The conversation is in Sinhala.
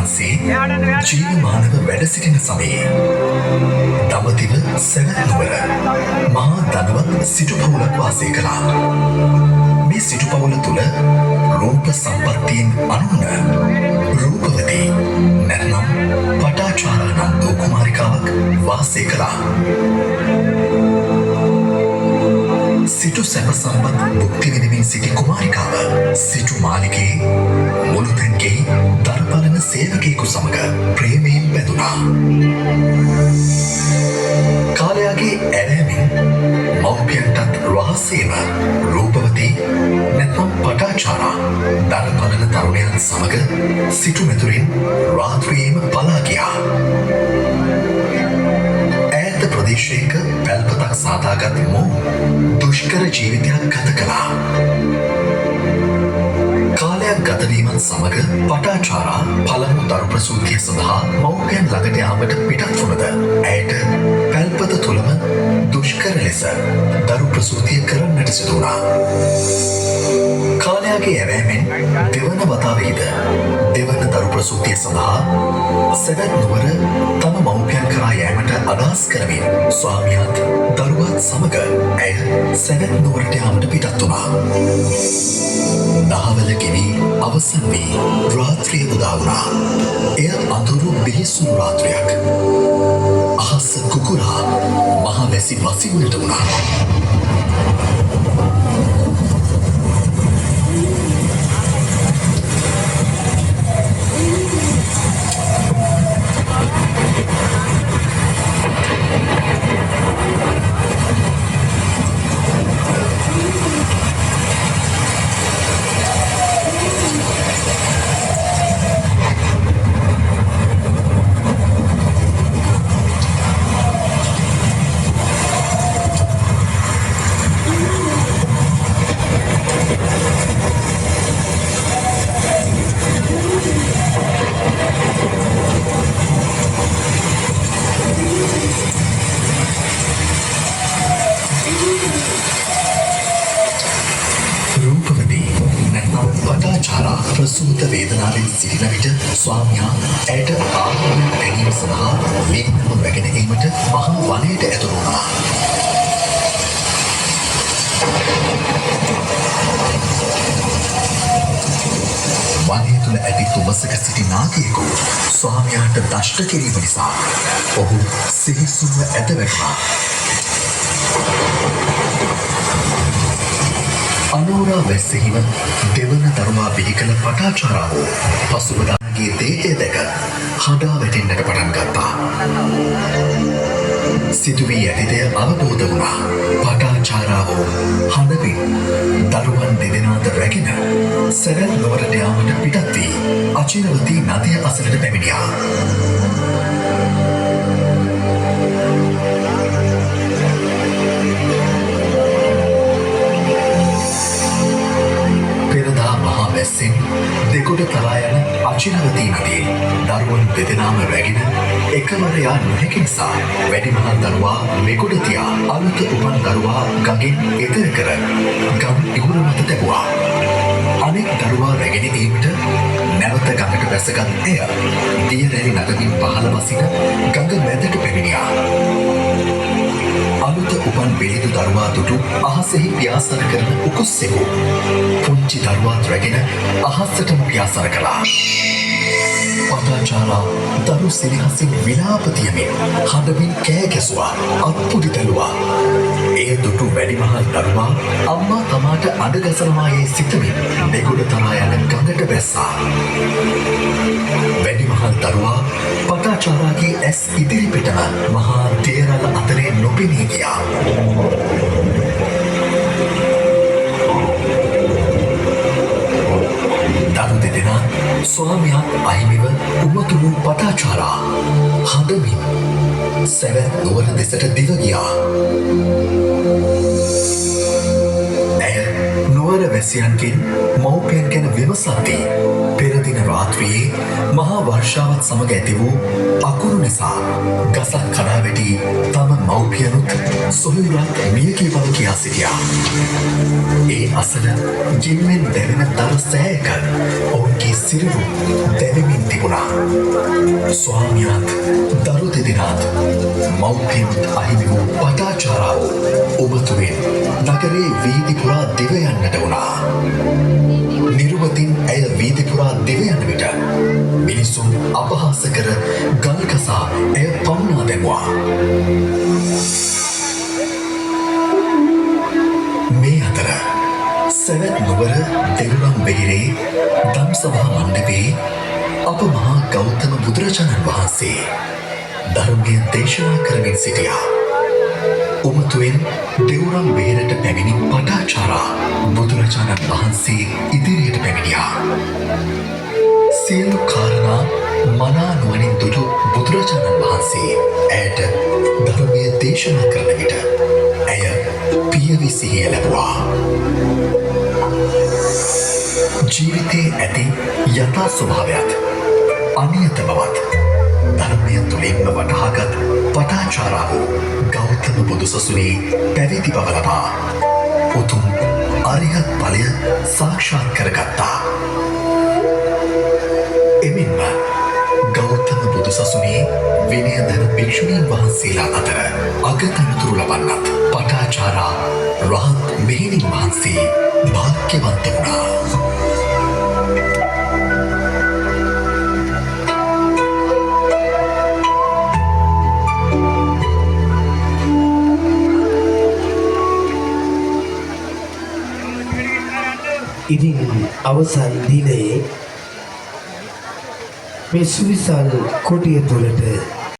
වහන්සේ ජීවමානව වැඩ සිටින සමයේ දඹදිව සැවැත් නුවර මහා ධනවත් සිටු පවුලක් වාසය කළා. මේ සිටු පවුල තුළ රූප සම්පත්තියෙන් අනුන රූපවතී නැත්නම් පටාචාරා නම් වූ කුමාරිකාවක් වාසය කළා. සිටු සැප සම්පත් භුක්ති විඳිමින් සිටි කුමාරිකාව සිටු මාලිගයේ මුළුතැන්ගෙහි දරපලන සේවකයෙකු සමග ප්‍රේමයෙන් බැඳුණා. කාලයාගේ ඇරෑමෙන් මව්පියන්ටත් රහසේම රූපවතී නැත්නම් පටාචාරා දරපලන තරුණයන් සමග සිටු මෙතුරින් රාත්‍රියේම පලා ගියා. ප්‍රදේශයක පැල්පතක් සාදාගත් මොහු දුෂ්කර ජීවිතයක් ගත කළා. කාලයක් ගතවීමත් සමග පටාචාරා පළමු දරු ප්‍රසූතිය සඳහා මව්පියන් ළඟට යාමට පිටත් වුණද ඇයට පැල්පත තුළම දුෂ්කර ලෙස දරු ප්‍රසූතිය කරන්නට සිදු වුණා. කාලයාගේ ඇවෑමෙන් දෙවන වතාවෙහිද දෙවන දරු ප්‍රසූතිය සඳහා සැවැත් නුවර තම මව්පියන් කරා යෑමට අදහස් කරමින් ස්වාමියාත් දරුවත් සමග ඇය සැවැත් නුවරට යාමට පිටත් වුණා. දහවල ගෙවී අවසන් වී රාත්‍රිය උදා වුණා. එය අඳුරු බිහිසුණු රාත්‍රියක්. අහස කුකුරා මහ වැසි වසින්නට වුණා. ප්‍රසූත වේදනාවෙන් සිටින විට ස්වාමියා ඇයට ආහාර ගැනීම සඳහා ලෙන්ම රැගෙන ඒමට මහා වනයට ඇතුළු වුණා. වනය තුළ ඇති තුමසක සිටි නාගයෙකු ස්වාමියාට දෂ්ට කිරීම නිසා ඔහු සිහිසුන්ව ඇද වැටුණා. අනෝරා වැස්සෙහිම දෙවන දරුවා බිහි කළ පටාචාරාවෝ පසුබදාගේ දේහය දැක හඬා වැටෙන්නට පටන් ගත්තා. සිදුවී ඇති දෙය අවබෝධ වුණා. පටාචාරාවෝ හඬමින් දරුවන් දෙදෙනාද රැගෙන සැවැත් නුවරට යාමට පිටත් වී අචිරවතී නදිය අසලට පැමිණියා. වැස්සෙන් දෙගොඩ තලා යන අචිරවතී නදියේ දරුවන් දෙදෙනාම රැගෙන එකවර යා නොහැකි නිසා වැඩිමහල් දරුවා මෙගොඩ තියා අලුත උපන් දරුවා ගඟෙන් එතර කර ගම් ඉහුර මත තැබුවා. අනෙක් දරුවා රැගෙන ඒමට නැවත ගඟට බැසගත් එය දියරැලි නගමින් පහළ බසින ගඟ මැදට පැමිණියා. අලුත උපන් බෙලිදු දරුවා දුටු අහසෙහි පියාසර කරන උකුස්සෙකු පුංචි දරුවාත් රැගෙන අහස්සටම පියාසර කළා. පටාචාරා දරු සිරිහසින් විලාප තියමින් හඬමින් කෑ ගැසුවා. අත්පුඩි තැළුවා. එය දුටු වැඩිමහල් දරුවා අම්මා තමාට අඬ ගසනවායේ සිතමින් දෙගොඩ තරා යන ගඟට බැස්සා. වැඩිමහල් දරුවා පටාචාරාගේ ඇස් ඉදිරිපිටම මහා දේරල අතරේ නොපෙනී ගියා. දරු දෙදෙනා ස්වාමියාත් අහිමිව උමතුණු පටාචාරා හඬමින් සැවැත් නුවර දෙසට දිව ගියා. ඇය නුවර වැසි පුරවැසියන්ගෙන් මව්පියන් ගැන විමසද්දී පෙර දින රාත්‍රියේ මහා වර්ෂාවත් සමග ඇති වූ අකුරු නිසා ගසක් කඩා වැටි තම මව්පියනුත් සොහොයුරත් මියගිය බව කියා සිටියා. ඒ අසල ජිම්මෙන් දැවෙන දරු සෑයක ඔවුන්ගේ සිරුරු දැවෙමින් තිබුණා. ස්වාමියාත් දරු දෙදෙනාත් මව්පියනුත් අහිමි වූ පටාචාරාව ඔබතුවෙන් නගරේ වීදි පුරා දිව යන්නට වුණා. නිරුවතින් ඇය වීදි පුරා දිව යන විට මිනිසුන් අපහාස කර ගල්කසා ඇය පවුනා දැමුවා. මේ අතර සැවැත් නුවර දෙවුරම් බෙහිරේ දම්සභා මණ්ඩපයේ අප මහා ගෞතම බුදුරජාණන් වහන්සේ ධර්මය දේශනා කරමින් සිටියා. උමතුවෙන් දෙවුරම් බෙහෙරට පැමිණි පටාචාරා බුදුරජාණන් වහන්සේ ඉදිරියට පැමිණියා. සියලු කාරණා මනා නුවණින් දුටු බුදුරජාණන් වහන්සේ ඇයට ධර්මය දේශනා කරන විට ඇය පියවි සිහිය ලැබුවා. ජීවිතයේ ඇති යථා ස්වභාවයත් අනියත බවත් ධර්මය තුළින්ම වටහාගත් පටාචාරාව ගෞතම බුදුසසුනේ පැවිදි බව ලබා උතුම් අරිහත් ඵලය සාක්ෂාත් කරගත්තා. එමෙන්ම ගෞතම බුදුසසුනේ විනයධර භික්ෂුණීන් වහන්සේලා අතර අගතනතුරු ලබන්නත් පටාචාරා රහත් මෙහෙණින් වහන්සේ භාග්‍යවන්ත වුණා. ඉතින් අවසන් දිනයේ මේ සුවිසල් කොටිය තුළට